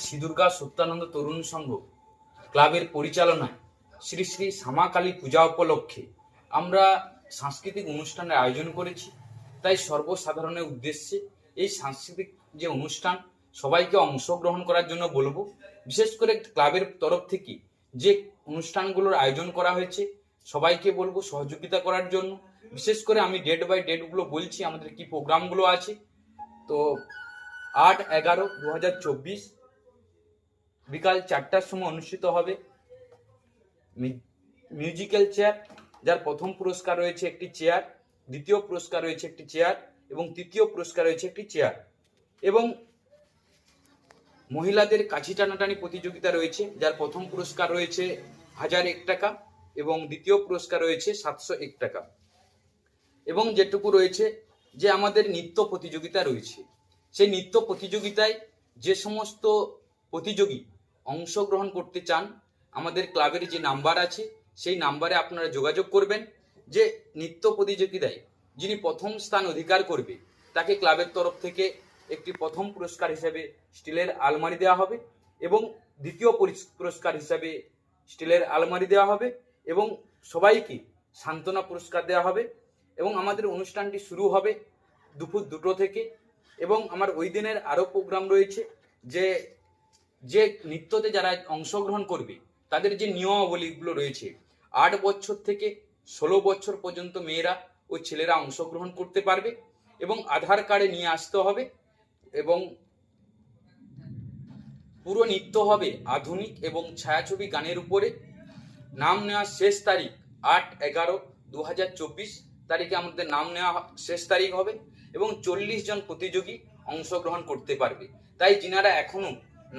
শ্রী দুর্গা সত্যানন্দ তরুণ সংঘ ক্লাবের পরিচালনায় শ্রী শ্রী শ্যামাকালী পূজা উপলক্ষে আমরা সাংস্কৃতিক অনুষ্ঠানের আয়োজন করেছি। তাই সর্বসাধারণের উদ্দেশ্যে এই সাংস্কৃতিক যে অনুষ্ঠান সবাইকে অংশগ্রহণ করার জন্য বলবো। বিশেষ করে ক্লাবের তরফ থেকে যে অনুষ্ঠানগুলোর আয়োজন করা হয়েছে সবাইকে বলবো সহযোগিতা করার জন্য। বিশেষ করে আমি ডেট বাই ডেটগুলো বলছি, আমাদের কি প্রোগ্রামগুলো আছে। তো 8-11-2024 বিকাল 4টার সময় অনুষ্ঠিত হবে মিউজিক্যাল চেয়ার, যার প্রথম পুরস্কার রয়েছে একটি চেয়ার, দ্বিতীয় পুরস্কার রয়েছে একটি চেয়ার এবং তৃতীয় পুরস্কার রয়েছে একটি চেয়ার। এবং মহিলাদের কাছি টানাটানি প্রতিযোগিতা রয়েছে, যার প্রথম পুরস্কার রয়েছে 1001 টাকা এবং দ্বিতীয় পুরস্কার রয়েছে 701 টাকা। এবং যেটুকু রয়েছে যে আমাদের নৃত্য প্রতিযোগিতা রয়েছে, সেই নৃত্য প্রতিযোগিতায় যে সমস্ত প্রতিযোগী অংশগ্রহণ করতে চান, আমাদের ক্লাবের যে নাম্বার আছে সেই নাম্বারে আপনারা যোগাযোগ করবেন। যে নৃত্য প্রতিযোগিতায় যিনি প্রথম স্থান অধিকার করবে তাকে ক্লাবের তরফ থেকে একটি প্রথম পুরস্কার হিসেবে স্টিলের আলমারি দেওয়া হবে এবং দ্বিতীয় পুরস্কার হিসাবে স্টিলের আলমারি দেওয়া হবে এবং সবাইকে সান্ত্বনা পুরস্কার দেওয়া হবে। এবং আমাদের অনুষ্ঠানটি শুরু হবে দুপুর 2টো থেকে। এবং আমার ওই দিনের আরও প্রোগ্রাম রয়েছে, যে যে নৃত্যতে যারা অংশগ্রহণ করবে তাদের যে নিয়মাবলীগুলো রয়েছে। 8 বছর থেকে 16 বছর পর্যন্ত মেয়েরা ও ছেলেরা অংশগ্রহণ করতে পারবে এবং আধার কার্ডে নিয়ে আসতে হবে। এবং পুরো নৃত্য হবে আধুনিক এবং ছায়াছবি গানের উপরে। নাম নেওয়ার শেষ তারিখ 8-11-2024 তারিখে আমাদের নাম নেওয়া শেষ তারিখ হবে এবং 40 জন প্রতিযোগী অংশগ্রহণ করতে পারবে। তাই যিনারা এখনো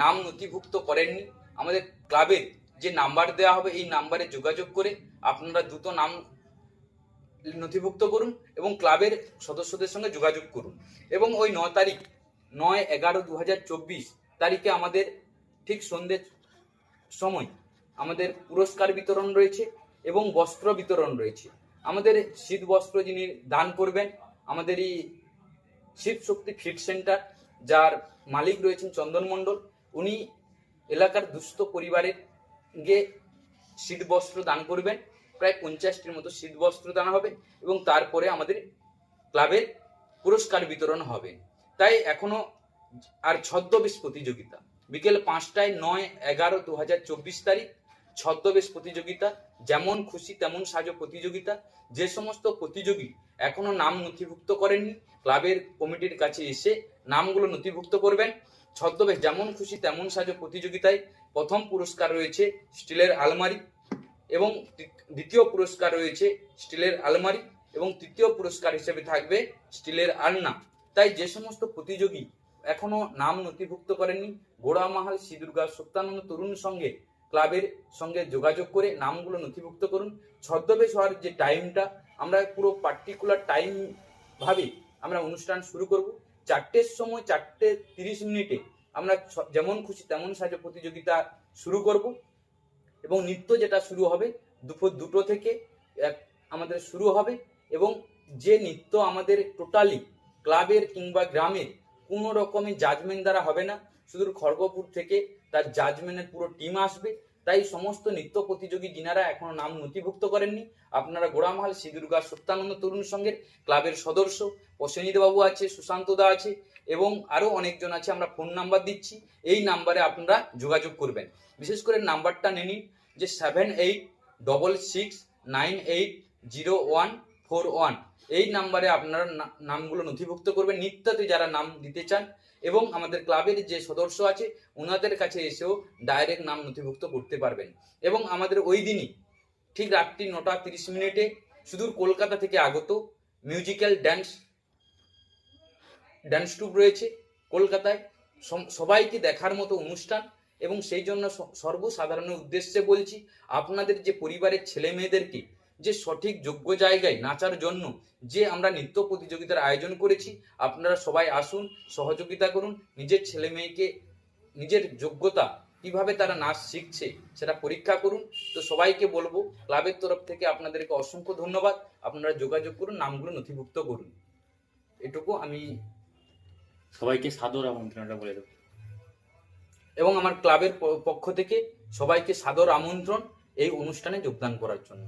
নাম নথিভুক্ত করেননি, আমাদের ক্লাবের যে নাম্বার দেওয়া হবে এই নাম্বারে যোগাযোগ করে আপনারা দ্রুত নাম নথিভুক্ত করুন এবং ক্লাবের সদস্যদের সঙ্গে যোগাযোগ করুন। এবং ওই 9 তারিখ 9-11-2024 তারিখে আমাদের ঠিক সন্ধ্যের সময় আমাদের পুরস্কার বিতরণ রয়েছে এবং বস্ত্র বিতরণ রয়েছে। আমাদের শীত বস্ত্র যিনি দান করবেন, আমাদের এই শিব শক্তি ফিট সেন্টার, যার মালিক রয়েছেন চন্দন মণ্ডল, উনি এলাকার দুস্থ পরিবারের গিয়ে শীত বস্ত্র দান করবেন। প্রায় 50টির মতো শীত বস্ত্র দান হবে এবং তারপরে আমাদের ক্লাবের পুরস্কার বিতরণ হবে। তাই এখনো আর ছদ্মবেশ প্রতিযোগিতা বিকেল 5টায় 9-11-2024 তারিখ ছদ্মবেশ প্রতিযোগিতা, যেমন খুশি তেমন সাজো প্রতিযোগিতা। যে সমস্ত প্রতিযোগী এখনো নাম নথিভুক্ত করেননি ক্লাবের কমিটির কাছে এসে নামগুলো নথিভুক্ত করবেন। ছদ্মবেশ যেমন খুশি তেমন সাজো প্রতিযোগিতায় প্রথম পুরস্কার রয়েছে স্টিলের আলমারি এবং দ্বিতীয় পুরস্কার রয়েছে স্টিলের আলমারি এবং তৃতীয় পুরস্কার হিসেবে থাকবে স্টিলের আলনা। তাই যে সমস্ত প্রতিযোগী এখনো নাম নথিভুক্ত করেননি, গোড়ামাহাল শ্রী দুর্গা সত্যানন্দ তরুণ সংঘে ক্লাবের সঙ্গে যোগাযোগ করে নামগুলো নথিভুক্ত করুন। ছদ্মবেশ হওয়ার যে টাইমটা আমরা পুরো পার্টিকুলার টাইম ভাবে আমরা অনুষ্ঠান শুরু করব। 4টের সময় 4:30 আমরা যেমন খুশি তেমন সাজো প্রতিযোগিতা শুরু করব এবং নৃত্য যেটা শুরু হবে দুপুর 2টো থেকে আমাদের শুরু হবে। এবং যে নৃত্য আমাদের টোটালি ক্লাবের কিংবা গ্রামের কোনো রকমের জাজমেন্ট দ্বারা হবে না, শুধু খড়গপুর থেকে তার জাজমেন্টের পুরো টিম আসবে। তাই সমস্ত নৃত্য প্রতিযোগী যিনারা এখনো নাম নথিভুক্ত করেননি, আপনারা গোড়ামাহাল শ্রী দুর্গা সত্যানন্দ তরুণ সংঘের ক্লাবের সদস্য প্রসেনজিৎ বাবু আছে, সুশান্ত দা আছে এবং আরো অনেকজন আছে, আমরা ফোন নাম্বার দিচ্ছি, এই নাম্বারে আপনারা যোগাযোগ করবেন। বিশেষ করে নাম্বারটা নিন, যে 7866980141 এই নাম্বারে আপনারা নামগুলো নথিভুক্ত করবেন নৃত্যতে যারা নাম দিতে চান। এবং আমাদের ক্লাবের যে সদস্য আছে ওনাদের কাছে এসেও ডাইরেক্ট নাম নথিভুক্ত করতে পারবেন। এবং আমাদের ওই দিনই ঠিক রাত্রি 9:30 সুদূর কলকাতা থেকে আগত মিউজিক্যাল ড্যান্স ট্রুপ রয়েছে কলকাতায়, সবাইকে দেখার মতো অনুষ্ঠান। এবং সেই জন্য সর্বসাধারণের উদ্দেশ্যে বলছি, আপনাদের যে পরিবারের ছেলে মেয়েদেরকে যে সঠিক যোগ্য জায়গায় নাচার জন্য যে আমরা নৃত্য প্রতিযোগিতার আয়োজন করেছি, আপনারা সবাই আসুন, সহযোগিতা করুন, নিজের ছেলে মেয়েকে নিজের যোগ্যতা কিভাবে তারা নাচ শিখছে সেটা পরীক্ষা করুন। তো সবাইকে বলবো ক্লাবের তরফ থেকে আপনাদেরকে অসংখ্য ধন্যবাদ, আপনারা যোগাযোগ করুন, নামগুলো নথিভুক্ত করুন। এটুকু আমি সবাইকে সাদর আমন্ত্রণটা বলে দেবো। এবং আমার ক্লাবের পক্ষ থেকে সবাইকে সাদর আমন্ত্রণ এই অনুষ্ঠানে যোগদান করার জন্য।